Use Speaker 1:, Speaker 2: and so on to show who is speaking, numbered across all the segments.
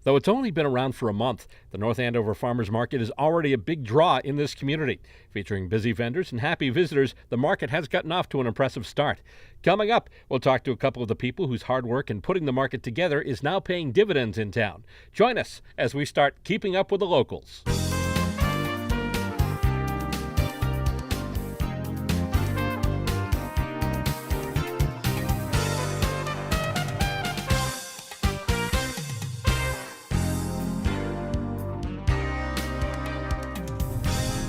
Speaker 1: Though it's only been around for a month, the North Andover Farmers Market is already a big draw in this community. Featuring busy vendors and happy visitors, the market has gotten off to an impressive start. Coming up, we'll talk to a couple of the people whose hard work in putting the market together is now paying dividends in town. Join us as we start keeping up with the locals.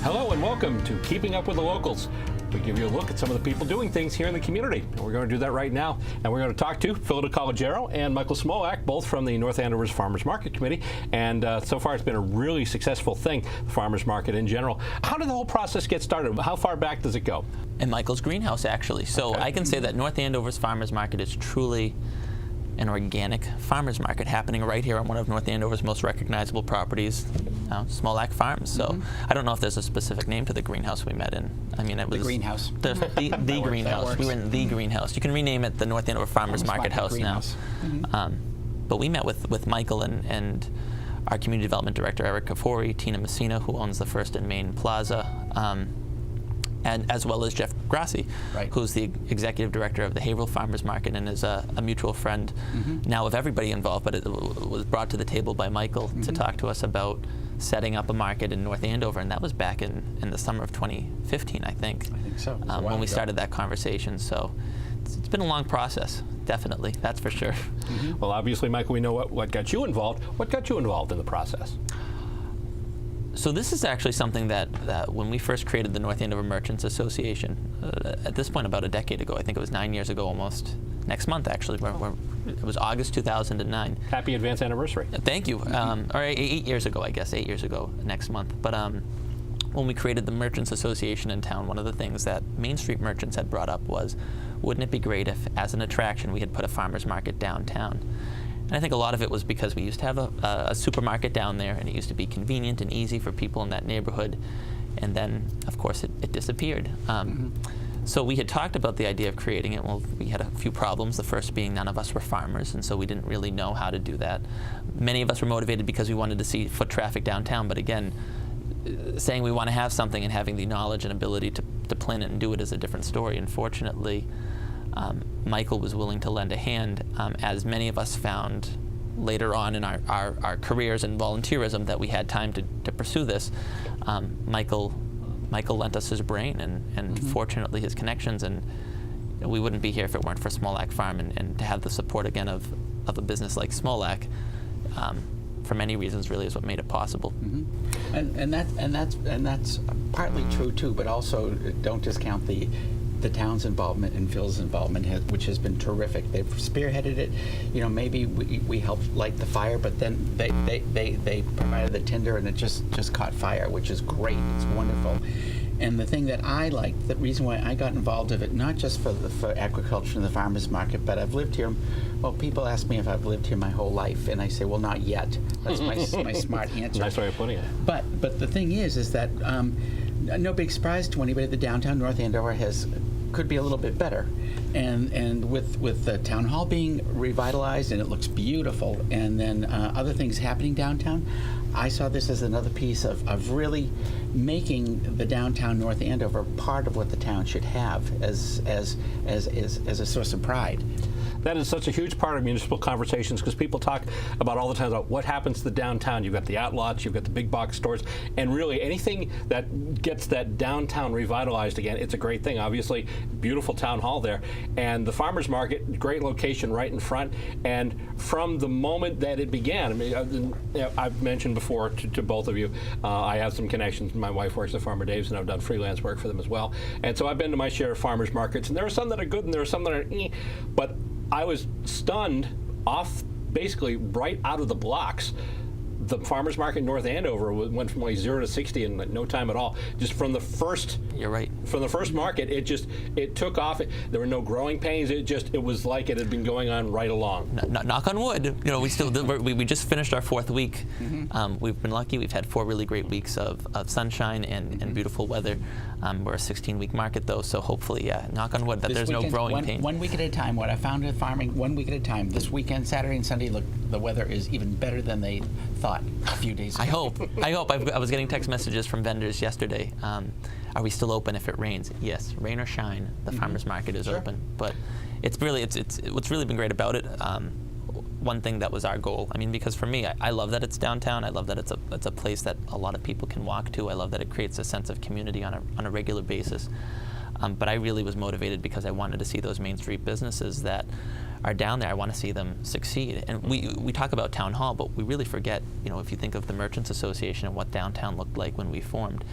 Speaker 1: Hello and welcome to Keeping Up with the Locals. We give you a look at some of the people doing things here in the community. And we're going to do that right now. And we're going to talk to Phil DeCollegiero and Michael Smolak, both from the North Andover's Farmers Market Committee. And so far it's been a really successful thing, the farmers market in general. How did the whole process get started? How far back does it go?
Speaker 2: In Michael's greenhouse, actually. So okay. I can say that North Andover's Farmers Market is truly an organic farmers market happening right here on one of North Andover's most recognizable properties, Smolak Farms. So I don't know if there's a specific name to the greenhouse we met in. I mean, it was
Speaker 3: the greenhouse.
Speaker 2: The greenhouse. We were in the greenhouse. You can rename it the North Andover Farmers Market House now. But we met with Michael and our community development director Eric Kafori, Tina Messina, who owns the First and Main Plaza, and as well as Jeff Grassi, who's the executive director of the Haverhill Farmers Market and is a mutual friend now of everybody involved, but it was brought to the table by Michael to talk to us about setting up a market in North Andover, and that was back in the summer of 2015, I think.
Speaker 3: I think so.
Speaker 2: When we started that conversation. So it's been a long process, definitely, that's for sure.
Speaker 1: Well, obviously, Michael, we know what got you involved. What got you involved in the process?
Speaker 2: So this is actually something that when we first created the North Andover Merchants Association, at this point about a decade ago, I think it was 9 years ago almost, next month actually, it was August 2009.
Speaker 1: Happy advance anniversary.
Speaker 2: Thank you. Or 8 years ago, I guess, 8 years ago next month. But when we created the Merchants Association in town, one of the things that Main Street merchants had brought up was, wouldn't it be great if, as an attraction, we had put a farmers market downtown? And I think a lot of it was because we used to have a supermarket down there, and it used to be convenient and easy for people in that neighborhood. And then, of course, it disappeared. So we had talked about the idea of creating it. Well, we had a few problems. The first being none of us were farmers, and so we didn't really know how to do that. Many of us were motivated because we wanted to see foot traffic downtown, but again, saying we want to have something and having the knowledge and ability to plan it and do it is a different story. Unfortunately, Michael was willing to lend a hand, as many of us found later on in our careers and volunteerism that we had time to pursue this. Michael lent us his brain and fortunately his connections, and we wouldn't be here if it weren't for Smolak Farm and to have the support again of a business like Smolak, for many reasons really is what made it possible.
Speaker 3: And that's partly true too, but also don't discount the town's involvement and Phil's involvement, which has been terrific. They've spearheaded it. You know, maybe we helped light the fire, but then they provided the tinder and it just caught fire, which is great. It's wonderful. And the thing that I liked, the reason why I got involved in it, not just for agriculture and the farmers market, but I've lived here. Well, people ask me if I've lived here my whole life, and I say, well, not yet. That's my smart answer.
Speaker 1: Nice way of putting it.
Speaker 3: But the thing is that no big surprise to anybody, the downtown North Andover could be a little bit better, and with the town hall being revitalized and it looks beautiful, and then other things happening downtown, I saw this as another piece of really making the downtown North Andover part of what the town should have as a source of pride.
Speaker 1: That is such a huge part of municipal conversations because people talk about all the time about what happens to the downtown. You've got the outlots, you've got the big box stores, and really anything that gets that downtown revitalized again, it's a great thing. Obviously, beautiful town hall there. And the farmers market, great location right in front. And from the moment that it began, I mean, I've mentioned before to both of you, I have some connections. My wife works at Farmer Dave's, and I've done freelance work for them as well. And so I've been to my share of farmers markets, and there are some that are good and there are some that are but I was stunned off basically right out of the blocks the farmers market in North Andover went from like 0 to 60 in no time at all. Just from the first.
Speaker 2: You're right.
Speaker 1: From the first market, it took off. There were no growing pains. It was like it had been going on right along.
Speaker 2: Knock on wood. You know, we just finished our 4th week. We've been lucky. We've had 4 really great weeks of sunshine and beautiful weather. We're a 16-week market though, so hopefully, knock on wood, that there's no growing pain.
Speaker 3: 1 week at a time. What I found with farming, 1 week at a time. This weekend, Saturday and Sunday, look, the weather is even better than they thought a few days ago.
Speaker 2: I hope. I was getting text messages from vendors yesterday. Are we still open if it rains? Yes, rain or shine, the farmers market is open. But it's what's really been great about it. One thing that was our goal. I mean, because for me, I love that it's downtown. I love that it's a place that a lot of people can walk to. I love that it creates a sense of community on a regular basis. But I really was motivated because I wanted to see those Main Street businesses that are down there. I want to see them succeed. And we talk about Town Hall, but we really forget, you know, if you think of the Merchants Association and what downtown looked like when we formed.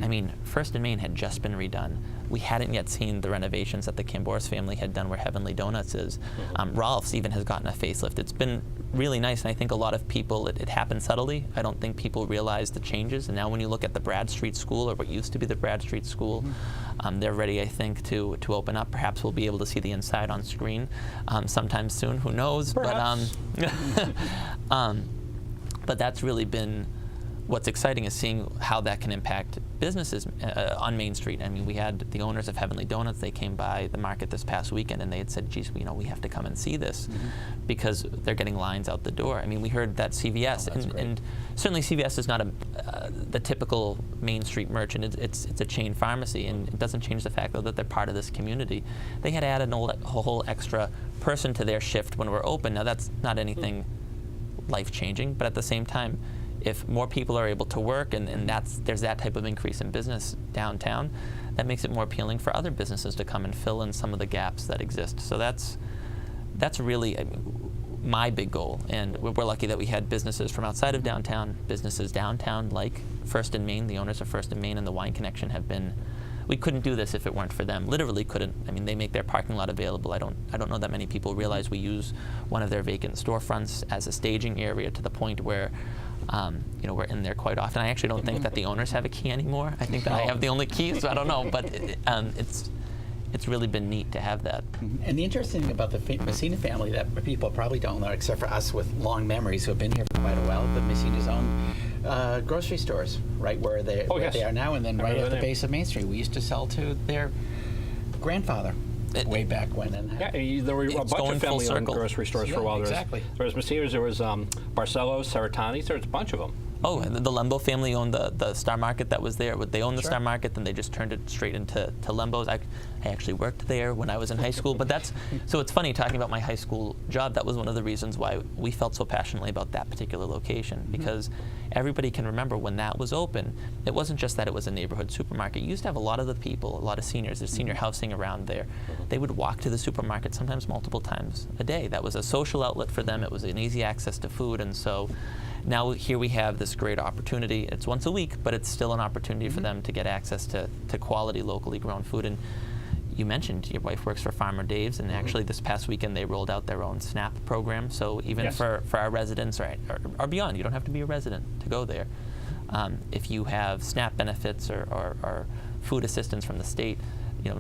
Speaker 2: I mean, First and Main had just been redone. We hadn't yet seen the renovations that the Camboris family had done where Heavenly Donuts is. Ralph's even has gotten a facelift. It's been really nice, and I think a lot of people, it happened subtly. I don't think people realize the changes. And now when you look at the Brad Street School, or what used to be the Brad Street School, they're ready, I think, to open up. Perhaps we'll be able to see the inside on screen sometime soon. Who knows?
Speaker 1: Perhaps.
Speaker 2: But that's really been what's exciting, is seeing how that can impact businesses on Main Street. I mean, we had the owners of Heavenly Donuts. They came by the market this past weekend, and they had said, geez, we have to come and see this because they're getting lines out the door. I mean, we heard that CVS, and certainly CVS is not the typical Main Street merchant. It's a chain pharmacy, and it doesn't change the fact, though, that they're part of this community. They had added a whole extra person to their shift when we're open. Now, that's not anything life-changing, but at the same time, if more people are able to work and there's that type of increase in business downtown, that makes it more appealing for other businesses to come and fill in some of the gaps that exist. So that's really my big goal. And we're lucky that we had businesses from outside of downtown, businesses downtown like First and Main. The owners of First and Main and the Wine Connection have been. We couldn't do this if it weren't for them. Literally couldn't. I mean, they make their parking lot available. I don't know that many people realize we use one of their vacant storefronts as a staging area, to the point where we're in there quite often. I actually don't think that the owners have a key anymore. I think that I have the only key, so I don't know. But it's really been neat to have that.
Speaker 3: And the interesting thing about the Messina family that people probably don't know, except for us with long memories who have been here for quite a while, the Messina's own grocery stores, right where they are now, and then right at the base of Main Street. We used to sell to their grandfather way back when. And
Speaker 1: there were a bunch of family-owned grocery stores for a while.
Speaker 3: Exactly.
Speaker 1: There was Messina's, there was Barcelos, Saratani's, there was a bunch of them.
Speaker 2: Oh, and the Lembo family owned the Star Market that was there. They owned the Star Market, then they just turned it straight into Lembo's. I actually worked there when I was in high school. But so it's funny talking about my high school job. That was one of the reasons why we felt so passionately about that particular location, because everybody can remember when that was open. It wasn't just that it was a neighborhood supermarket. You used to have a lot of the people, a lot of seniors, there's senior housing around there. They would walk to the supermarket sometimes multiple times a day. That was a social outlet for them. It was an easy access to food, and so now here we have this great opportunity. It's once a week, but it's still an opportunity for them to get access to quality locally grown food. And you mentioned your wife works for Farmer Dave's, and actually this past weekend they rolled out their own SNAP program. So even for our residents or beyond, you don't have to be a resident to go there. If you have SNAP benefits or food assistance from the state,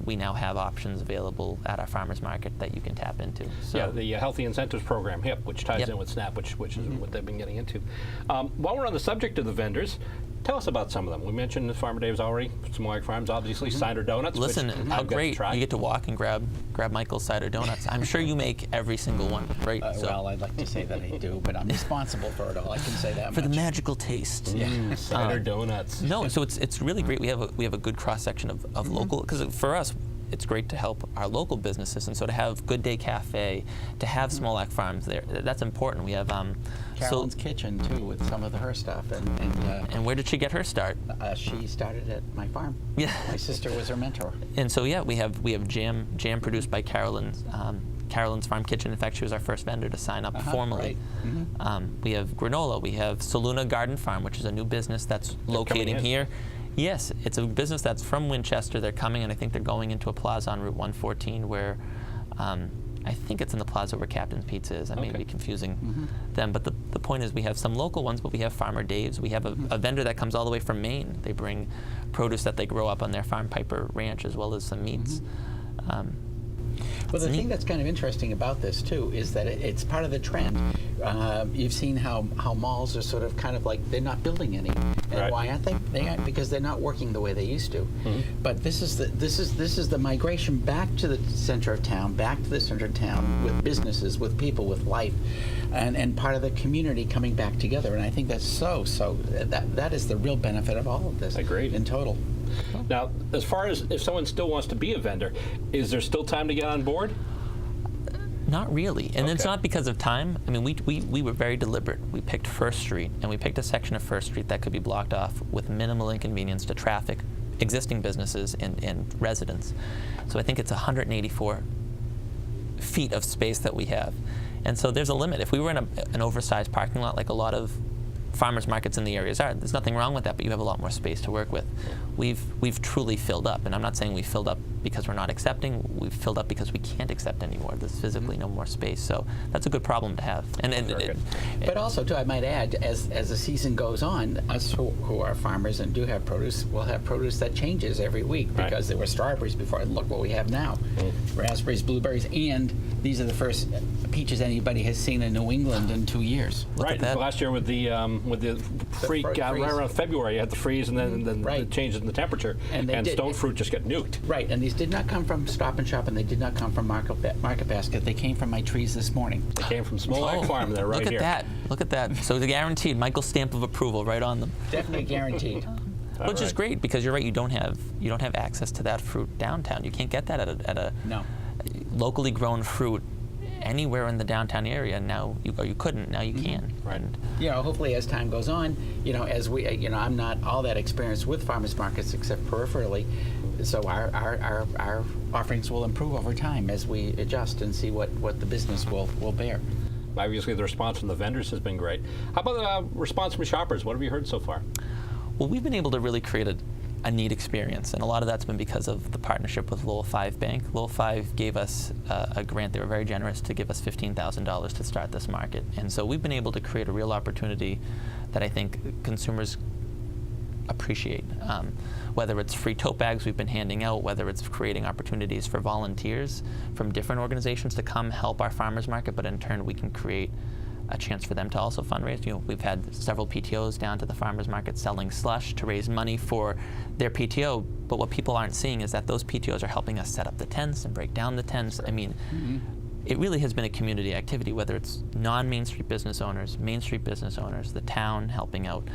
Speaker 2: we now have options available at our farmers market that you can tap into. So
Speaker 1: the Healthy Incentives Program, HIP, which ties in with SNAP, which is what they've been getting into. While we're on the subject of the vendors, tell us about some of them. We mentioned Farmer Dave's already, Small Farms, obviously, Cider Donuts.
Speaker 2: Listen, how great. You get to walk and grab Michael's Cider Donuts. I'm sure you make every single one, right?
Speaker 3: Well, I'd like to say that I do, but I'm responsible for it all. I can say that
Speaker 2: for the magical taste.
Speaker 1: Cider Donuts.
Speaker 2: No, so it's really great. We have a good cross-section of local, because for us, it's great to help our local businesses, and so to have Good Day Cafe, to have Small Act Farms there, that's important. We have
Speaker 3: Carolyn's Kitchen too, with some of her stuff,
Speaker 2: and where did she get her start?
Speaker 3: She started at my farm.
Speaker 2: Yeah,
Speaker 3: my sister was her mentor.
Speaker 2: And so we have jam produced by Carolyn's Farm Kitchen. In fact, she was our first vendor to sign up formally. Right. We have granola. We have Saluna Garden Farm, which is a new business that's locating here. Yes, it's a business that's from Winchester. They're coming, and I think they're going into a plaza on Route 114 where I think it's in the plaza where Captain's Pizza is. I may
Speaker 1: Okay.
Speaker 2: be confusing them, but the point is we have some local ones, but we have Farmer Dave's. We have a vendor that comes all the way from Maine. They bring produce that they grow up on their Farm Piper Ranch, as well as some meats.
Speaker 3: Well, the
Speaker 2: neat.
Speaker 3: thing that's kind of interesting about this too is that it's part of the trend. You've seen how malls are sort of kind of like they're not building any, and
Speaker 1: Right.
Speaker 3: why aren't they? They aren't because they're not working the way they used to. But this is the migration back to the center of town, with businesses, with people, with life, and part of the community coming back together. And I think that's that is the real benefit of all of this.
Speaker 1: Agreed.
Speaker 3: In total.
Speaker 1: Now, as far as if someone still wants to be a vendor, is there still time to get on board?
Speaker 2: Not really, and it's
Speaker 1: Okay.
Speaker 2: not because of time. I mean, we were very deliberate. We picked First Street, and we picked a section of First Street that could be blocked off with minimal inconvenience to traffic, existing businesses, and residents. So I think it's 184 feet of space that we have. And so there's a limit. If we were in an oversized parking lot like a lot of farmers markets in the areas are, there's nothing wrong with that, but you have a lot more space to work with. We've truly filled up, and I'm not saying we filled up because we're not accepting. We've filled up because we can't accept anymore. There's physically no more space, so that's a good problem to have.
Speaker 3: But also, too, I might add, as the season goes on, us who are farmers and do have produce, will have produce that changes every week
Speaker 1: Right.
Speaker 3: because there were strawberries before, and look what we have now. Raspberries, blueberries, and these are the first peaches anybody has seen in New England in 2 years.
Speaker 1: Right.
Speaker 2: that.
Speaker 1: Last year with the freak
Speaker 3: freeze.
Speaker 1: right around February, you had the freeze and then the
Speaker 3: Right.
Speaker 1: changes in the temperature,
Speaker 3: And they did-
Speaker 1: stone fruit just got nuked.
Speaker 3: Right, and these did not come from Stop and Shop, and they did not come from Market Basket. They came from my trees this morning.
Speaker 1: They came from Small Ag Farm. They're right
Speaker 2: look
Speaker 1: here.
Speaker 2: at that. Look at that. So they're guaranteed. Michael's stamp of approval right on them.
Speaker 3: Definitely guaranteed.
Speaker 2: Which is
Speaker 1: right.
Speaker 2: great because you're right. You don't have access to that fruit downtown. You can't get that at a
Speaker 3: No.
Speaker 2: locally grown fruit anywhere in the downtown area. Now you couldn't. Now you can.
Speaker 1: Right.
Speaker 2: And
Speaker 3: Hopefully as time goes on, as we, I'm not all that experienced with farmers markets except peripherally, so our offerings will improve over time as we adjust and see what the business will bear.
Speaker 1: Obviously, the response from the vendors has been great. How about the response from shoppers? What have you heard so far?
Speaker 2: Well, we've been able to really create a neat experience, and a lot of that's been because of the partnership with Lowell 5 Bank. Lowell 5 gave us a grant. They were very generous to give us $15,000 to start this market, and so we've been able to create a real opportunity that I think consumers appreciate. Whether it's free tote bags we've been handing out, whether it's creating opportunities for volunteers from different organizations to come help our farmers market, but in turn we can create a chance for them to also fundraise. We've had several PTOs down to the farmers market selling slush to raise money for their PTO, but what people aren't seeing is that those PTOs are helping us set up the tents and break down the tents. I mean, it really has been a community activity, whether it's non-Main Street business owners, Main Street business owners, the town helping out,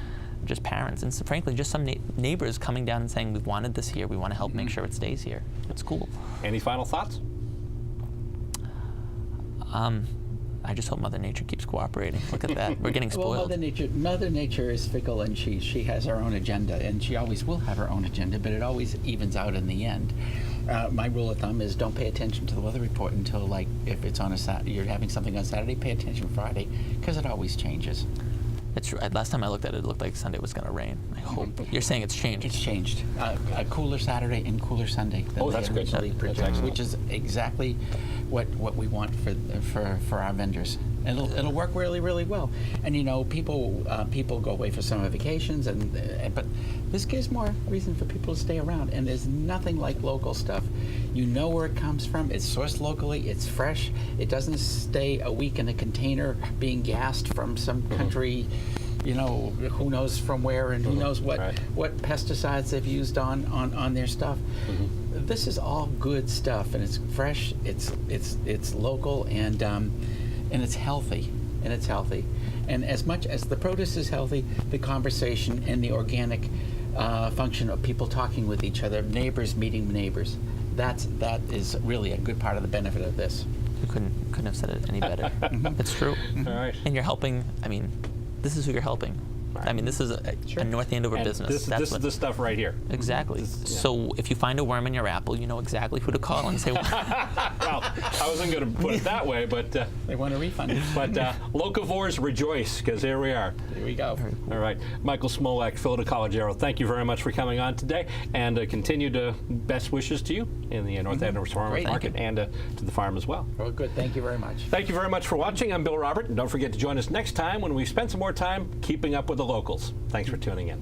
Speaker 2: just parents, and frankly, just some neighbors coming down and saying, we've wanted this here, we want to help make sure it stays here. It's cool.
Speaker 1: Any final thoughts?
Speaker 2: I just hope Mother Nature keeps cooperating. Look at that. We're getting spoiled.
Speaker 3: Well, Mother Nature is fickle, and she has her own agenda, and she always will have her own agenda, but it always evens out in the end. My rule of thumb is don't pay attention to the weather report until, like, if it's on a Saturday, you're having something on Saturday, pay attention Friday, because it always changes.
Speaker 2: It's true. Last time I looked at it, it looked like Sunday was going to rain. I hope. You're saying it's changed.
Speaker 3: It's changed. A cooler Saturday and cooler Sunday than
Speaker 1: Oh,
Speaker 3: they
Speaker 1: that's good.
Speaker 3: originally
Speaker 1: That's
Speaker 3: projected,
Speaker 1: excellent.
Speaker 3: which is exactly what we want for our vendors. And it'll work really, really well. And people go away for summer vacations, but this gives more reason for people to stay around. And there's nothing like local stuff. You know where it comes from. It's sourced locally. It's fresh. It doesn't stay a week in a container being gassed from some country. Who knows from where, and who knows what pesticides they've used on their stuff. This is all good stuff, and it's fresh. It's local, and it's healthy. And as much as the produce is healthy, the conversation and the organic function of people talking with each other, neighbors meeting neighbors, that is really a good part of the benefit of this.
Speaker 2: You couldn't have said it any better. It's true.
Speaker 1: All right.
Speaker 2: And you're helping. I mean, this is who you're helping. I mean, this is a North Andover
Speaker 1: And
Speaker 2: business.
Speaker 1: this is the stuff right here.
Speaker 2: Exactly. So if you find a worm in your apple, you know exactly who to call and say,
Speaker 1: Well, I wasn't going to put it that way, but
Speaker 3: They want a refund.
Speaker 1: locavores rejoice, because here we are.
Speaker 3: Here we go.
Speaker 1: All right, Michael Smolak, Philadelphia College Arrow, thank you very much for coming on today, and continued best wishes to you in the North Andover Farmers
Speaker 3: Great.
Speaker 1: Market and to the farm as well.
Speaker 3: Oh, good. Thank you very much.
Speaker 1: Thank you very much for watching. I'm Bill Robert, and don't forget to join us next time when we spend some more time keeping up with the locals. Thanks for tuning in.